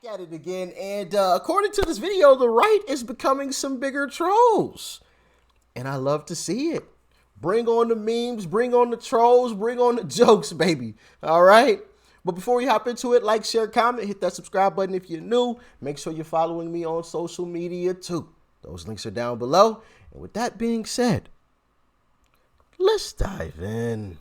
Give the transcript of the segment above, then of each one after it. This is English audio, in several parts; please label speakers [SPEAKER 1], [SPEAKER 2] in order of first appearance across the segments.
[SPEAKER 1] at it again, and according to this video, the right is becoming some bigger trolls, and I love to see it. Bring on the memes, bring on the trolls, bring on the jokes, baby. All right? But before we hop into it, like, share, comment, hit that subscribe button if you're new. Make sure you're following me on social media too. Those links are down below. And with that being said, let's dive in.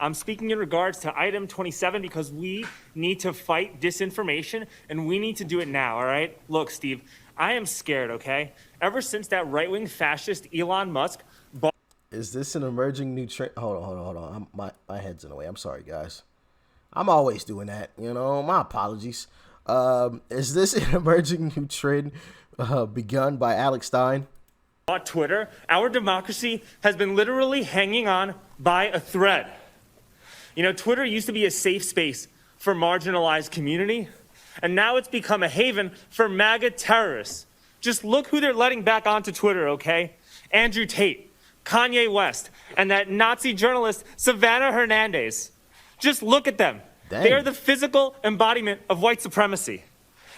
[SPEAKER 2] I'm speaking in regards to item 27 because we need to fight disinformation and we need to do it now, all right? Look, Steve, I am scared, okay? Ever since that right-wing fascist Elon Musk...
[SPEAKER 1] Is this an emerging new trend? Hold on. My head's in the way. I'm sorry, guys. I'm always doing that, you know. My apologies. Is this an emerging new trend begun by Alex Stein?
[SPEAKER 2] Twitter, our democracy has been literally hanging on by a thread. You know, Twitter used to be a safe space for marginalized community, and now it's become a haven for MAGA terrorists. Just look who they're letting back onto Twitter, okay? Andrew Tate, Kanye West, and that Nazi journalist Savannah Hernandez. Just look at them.
[SPEAKER 1] Dang.
[SPEAKER 2] They are the physical embodiment of white supremacy.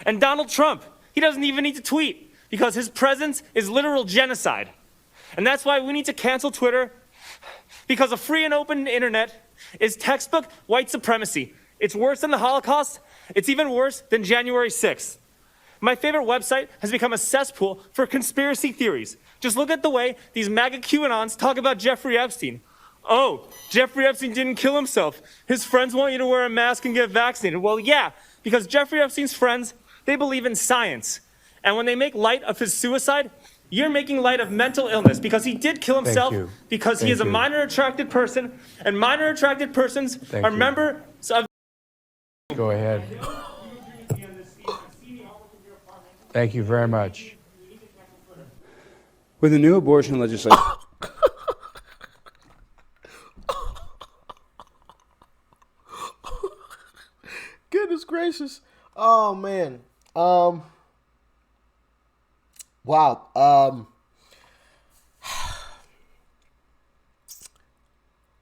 [SPEAKER 2] And Donald Trump, he doesn't even need to tweet because his presence is literal genocide. And that's why we need to cancel Twitter, because a free and open internet is textbook white supremacy. It's worse than the Holocaust. It's even worse than January 6th. My favorite website has become a cesspool for conspiracy theories. Just look at the way these MAGA QAnons talk about Jeffrey Epstein. Oh, Jeffrey Epstein didn't kill himself. His friends want you to wear a mask and get vaccinated. Well, yeah, because Jeffrey Epstein's friends, they believe in science. And when they make light of his suicide, you're making light of mental illness because he did kill himself because he is a minor attracted person, and minor attracted persons are members of...
[SPEAKER 3] Go ahead. Thank you very much.
[SPEAKER 4] With the new abortion legislation...
[SPEAKER 1] Goodness gracious. Oh, man. Wow.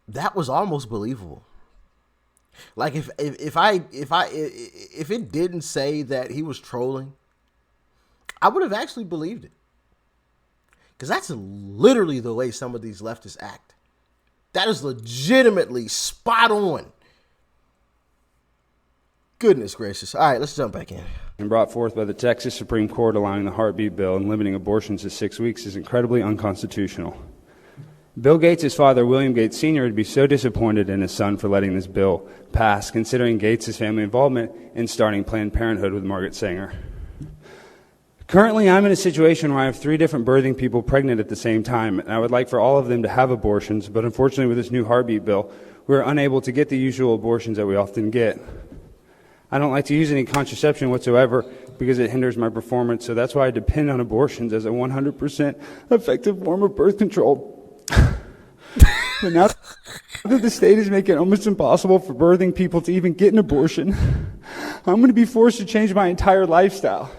[SPEAKER 1] That was almost believable. Like if it didn't say that he was trolling, I would have actually believed it. Because that's literally the way some of these leftists act. That is legitimately spot on. Goodness gracious. All right, let's jump back in.
[SPEAKER 4] And brought forth by the Texas Supreme Court allowing the heartbeat bill and limiting abortions to 6 weeks is incredibly unconstitutional. Bill Gates' father, William Gates Sr., would be so disappointed in his son for letting this bill pass, considering Gates' family involvement in starting Planned Parenthood with Margaret Sanger. Currently, I'm in a situation where I have 3 different birthing people pregnant at the same time, and I would like for all of them to have abortions, but unfortunately with this new heartbeat bill, we're unable to get the usual abortions that we often get. I don't like to use any contraception whatsoever because it hinders my performance, so that's why I depend on abortions as a 100% effective form of birth control. But now that the state is making it almost impossible for birthing people to even get an abortion, I'm going to be forced to change my entire lifestyle.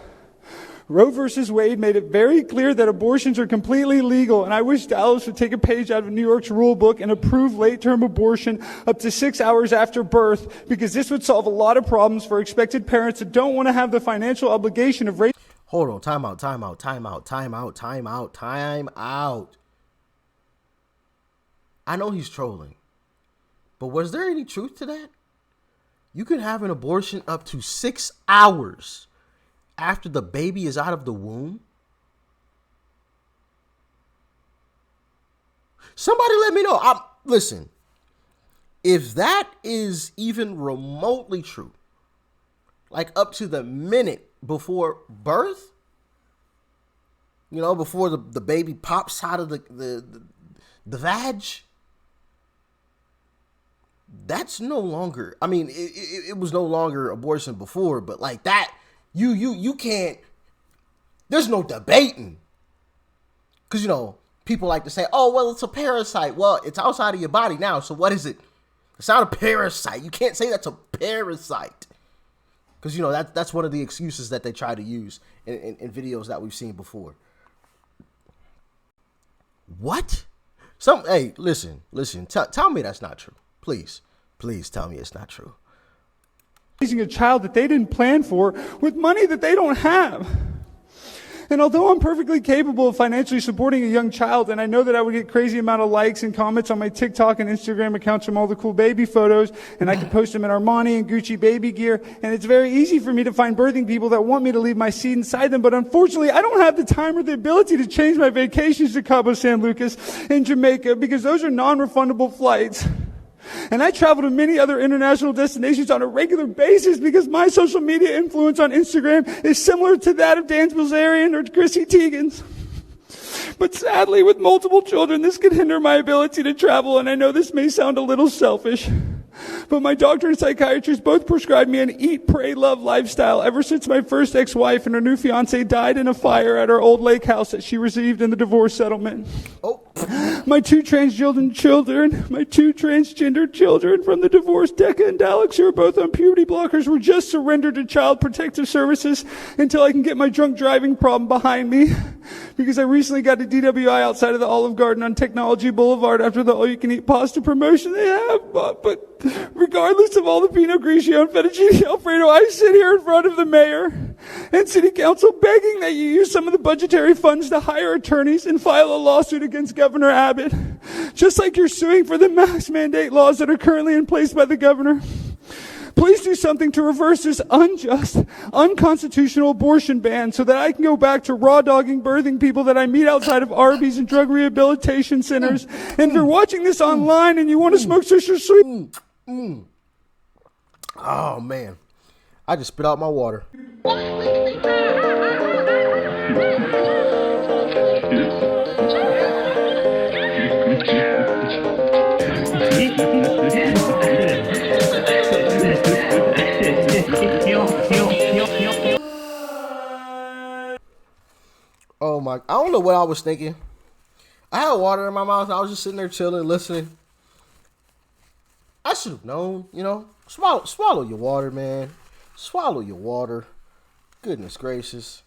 [SPEAKER 4] Roe versus Wade made it very clear that abortions are completely legal, and I wish Dallas would take a page out of New York's rule book and approve late-term abortion up to 6 hours after birth, because this would solve a lot of problems for expected parents that don't want to have the financial obligation of raising...
[SPEAKER 1] Hold on, time out. I know he's trolling, but was there any truth to that? You can have an abortion up to 6 hours after the baby is out of the womb? Somebody let me know. Listen, if that is even remotely true, like up to the minute before birth, you know, before the baby pops out of the vag, that's no longer, I mean, it was no longer abortion before, but like that, you can't, there's no debating. Because, you know, people like to say, oh, well, it's a parasite. Well, it's outside of your body now, so what is it? It's not a parasite. You can't say that's a parasite. Because, you know, that's one of the excuses that they try to use in videos that we've seen before. What? Hey, listen. Tell me that's not true. Please tell me it's not true.
[SPEAKER 5] raising a child that they didn't plan for with money that they don't have. And although I'm perfectly capable of financially supporting a young child, and I know that I would get crazy amount of likes and comments on my TikTok and Instagram accounts from all the cool baby photos, and I can post them in Armani and Gucci baby gear, and it's very easy for me to find birthing people that want me to leave my seed inside them, but unfortunately I don't have the time or the ability to change my vacations to Cabo San Lucas in Jamaica because those are non-refundable flights. And I travel to many other international destinations on a regular basis because my social media influence on Instagram is similar to that of Dan Bilzerian or Chrissy Teigen's. But sadly, with multiple children, this could hinder my ability to travel, and I know this may sound a little selfish. But my doctor and psychiatrist both prescribed me an eat, pray, love lifestyle ever since my first ex-wife and her new fiance died in a fire at our old lake house that she received in the divorce settlement.
[SPEAKER 1] Oh.
[SPEAKER 5] My two transgendered children from the divorce, Decca and Daleks, who are both on puberty blockers, were just surrendered to Child Protective Services until I can get my drunk driving problem behind me. Because I recently got a DWI outside of the Olive Garden on Technology Boulevard after the all-you-can-eat pasta promotion they have. But regardless of all the Pinot Grigio and Fettuccine Alfredo, I sit here in front of the mayor and city council begging that you use some of the budgetary funds to hire attorneys and file a lawsuit against Governor Abbott, just like you're suing for the mask mandate laws that are currently in place by the governor. Please do something to reverse this unjust, unconstitutional abortion ban so that I can go back to raw dogging birthing people that I meet outside of Arby's and drug rehabilitation centers. And if you're watching this online and you want to smoke Sister Sweet...
[SPEAKER 1] Oh, man. I just spit out my water. Oh my, I don't know what I was thinking. I had water in my mouth. I was just sitting there chilling, listening. I should have known, you know. Swallow your water, man. Swallow your water. Goodness gracious.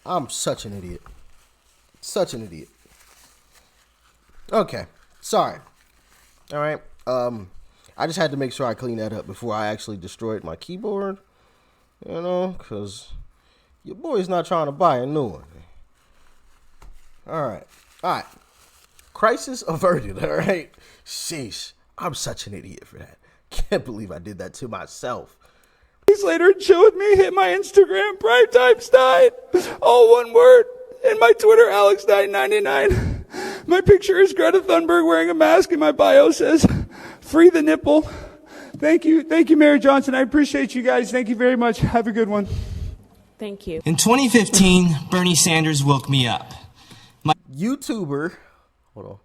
[SPEAKER 1] I'm such an idiot. Such an idiot. Okay. Sorry. All right. I just had to make sure I clean that up before I actually destroyed my keyboard. You know, because your boy's not trying to buy a new one. All right. Crisis averted, all right? Sheesh. I'm such an idiot for that. Can't believe I did that to myself.
[SPEAKER 5] Days later, chill with me, hit my Instagram, Primetime Stein, all one word, and my Twitter, AlexStein99. My picture is Greta Thunberg wearing a mask, and my bio says, free the nipple. Thank you, Mary Johnson. I appreciate you guys. Thank you very much. Have a good one.
[SPEAKER 6] Thank you.
[SPEAKER 7] In 2015, Bernie Sanders woke me up.
[SPEAKER 1] YouTuber, hold on.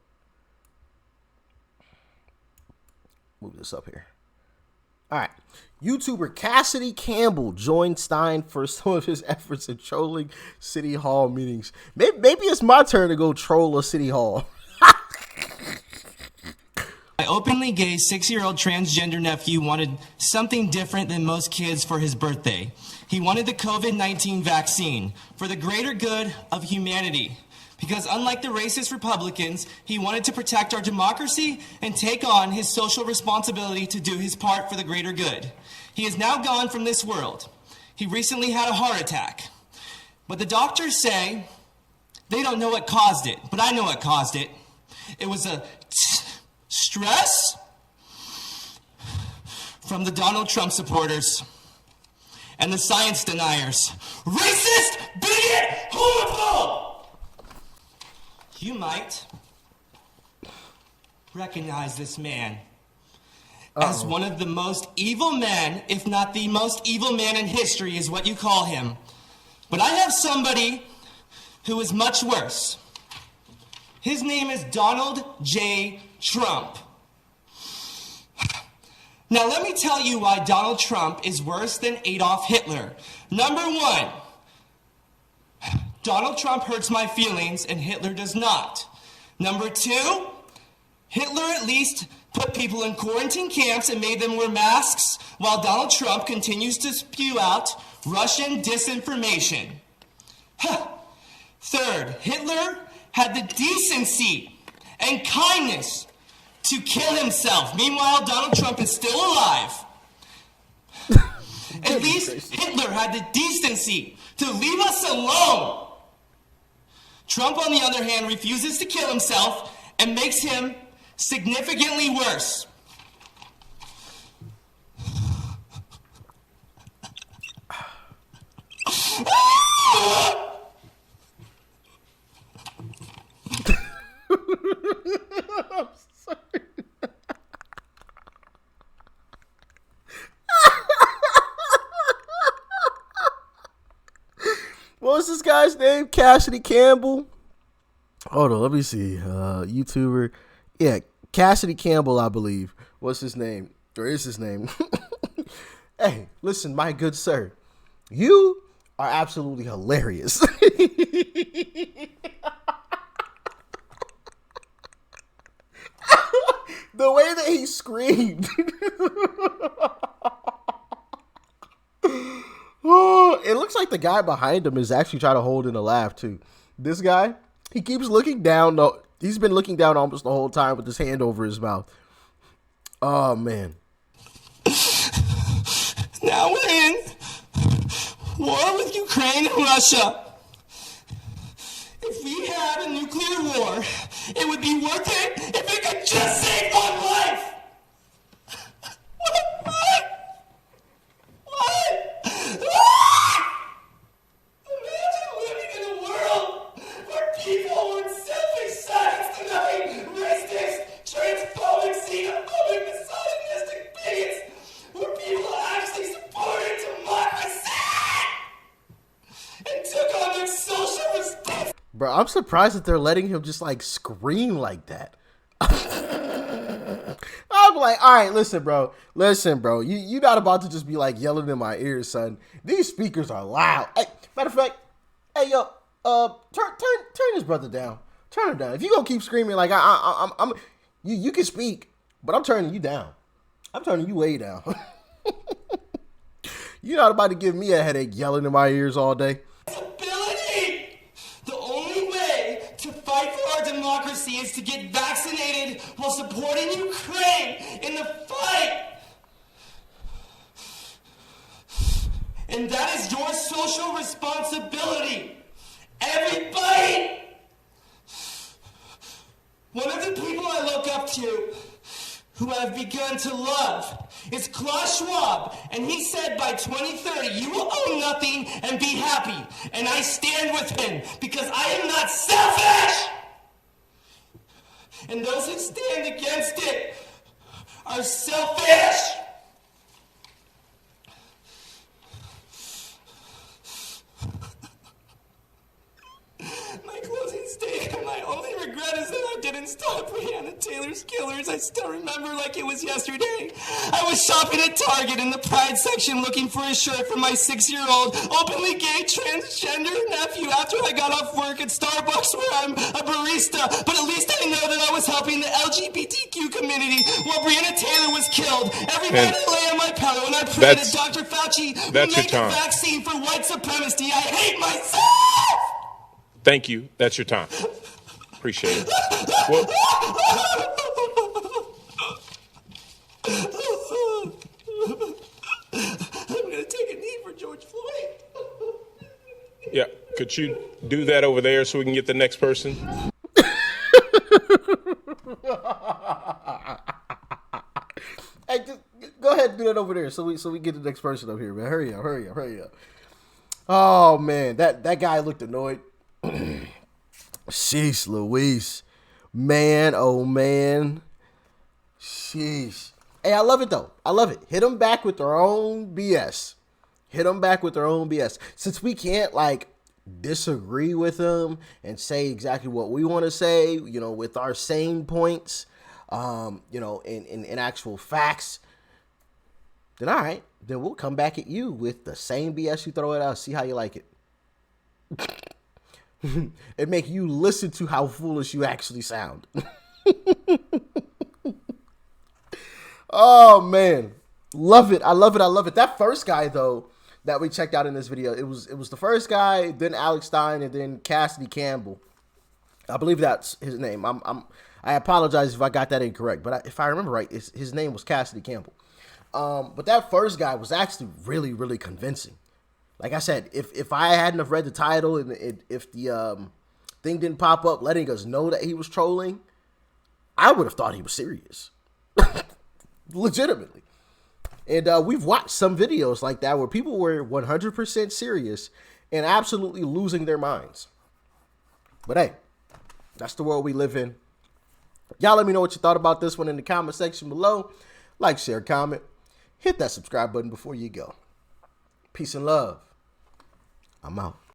[SPEAKER 1] Move this up here. All right. YouTuber Cassidy Campbell joined Stein for some of his efforts in trolling City Hall meetings. Maybe it's my turn to go troll a City Hall.
[SPEAKER 7] My openly gay 6-year-old transgender nephew wanted something different than most kids for his birthday. He wanted the COVID-19 vaccine for the greater good of humanity. Because unlike the racist Republicans, he wanted to protect our democracy and take on his social responsibility to do his part for the greater good. He is now gone from this world. He recently had a heart attack. But the doctors say they don't know what caused it, but I know what caused it. It was a stress from the Donald Trump supporters and the science deniers. Racist, bigot, homophobe! You might recognize this man as one of the most evil men, if not the most evil man in history, is what you call him. But I have somebody who is much worse. His name is Donald J. Trump. Now let me tell you why Donald Trump is worse than Adolf Hitler. Number one, Donald Trump hurts my feelings and Hitler does not. Number two, Hitler at least put people in quarantine camps and made them wear masks, while Donald Trump continues to spew out Russian disinformation. Third, Hitler had the decency and kindness to kill himself. Meanwhile, Donald Trump is still alive. At least Hitler had the decency to leave us alone. Trump, on the other hand, refuses to kill himself and makes him significantly worse.
[SPEAKER 1] I'm sorry. What was this guy's name? Cassidy Campbell? Hold on, let me see. YouTuber. Yeah, Cassidy Campbell, I believe. What's his name? Or is his name? Hey, listen, my good sir. You are absolutely hilarious. The way that he screamed. Oh, it looks like the guy behind him is actually trying to hold in a laugh too. This guy, he keeps looking down. No, he's been looking down almost the whole time with his hand over his mouth. Oh man.
[SPEAKER 7] Now we're in war with Ukraine and Russia. If we had a nuclear war, it would be worth it if it could just save one life. What? Imagine living in a world where people weren't selfish, science-denying, racist, transphobic, xenophobic, misogynistic bigots, where people actually supported democracy and took on their social responsibility.
[SPEAKER 1] Bro, I'm surprised that they're letting him just like scream like that. I'm like, all right, listen, bro. You not about to just be like yelling in my ears, son. These speakers are loud. Hey, matter of fact, hey yo, turn this brother down. Turn him down. If you gonna keep screaming like I'm you can speak, but I'm turning you down. I'm turning you way down. You're not about to give me a headache yelling in my ears all day.
[SPEAKER 7] The only way to fight for our democracy is to get vaccinated while supporting Ukraine in the fight. And that is your social responsibility. Everybody! One of the people I look up to, who I've begun to love, is Klaus Schwab, and he said by 2030 you will own nothing and be happy. And I stand with him because I am not selfish! And those who stand against it are selfish! My closing statement, my only regret is that I didn't stop Breonna Taylor's killers. I still remember like it was yesterday. I was shopping at Target in the Pride section looking for a shirt for my 6-year-old openly gay transgender nephew after I got off work at Starbucks where I'm a barista. But at least I know that I was helping the LGBTQ community while Breonna Taylor was killed. Every night I lay on my pillow and I pray that Dr. Fauci will make a vaccine for white supremacy. I hate myself!
[SPEAKER 6] Thank you. That's your time. Appreciate it. Well,
[SPEAKER 7] I'm going to take a knee for George Floyd.
[SPEAKER 6] yeah. Could you do that over there so we can get the next person?
[SPEAKER 1] Hey, just go ahead and do that over there so we get the next person up here, man. Hurry up. Oh man, that guy looked annoyed. Sheesh, Louise. Man, oh man. Sheesh. Hey, I love it though. I love it. Hit them back with their own BS. Since we can't like disagree with them and say exactly what we want to say, you know, with our same points, you know, in actual facts, then all right, then we'll come back at you with the same BS you throw at us. See how you like it. And make you listen to how foolish you actually sound. Oh man, love it. I love it. That first guy though that we checked out in this video, it was the first guy, then Alex Stein, and then Cassidy Campbell. I believe that's his name. I apologize if I got that incorrect, but if I remember right, his name was Cassidy Campbell. But that first guy was actually really, really convincing. Like I said, if I hadn't have read the title and if the thing didn't pop up letting us know that he was trolling, I would have thought he was serious. Legitimately. And we've watched some videos like that where people were 100% serious and absolutely losing their minds. But hey, that's the world we live in. Y'all let me know what you thought about this one in the comment section below. Like, share, comment. Hit that subscribe button before you go. Peace and love. I'm out.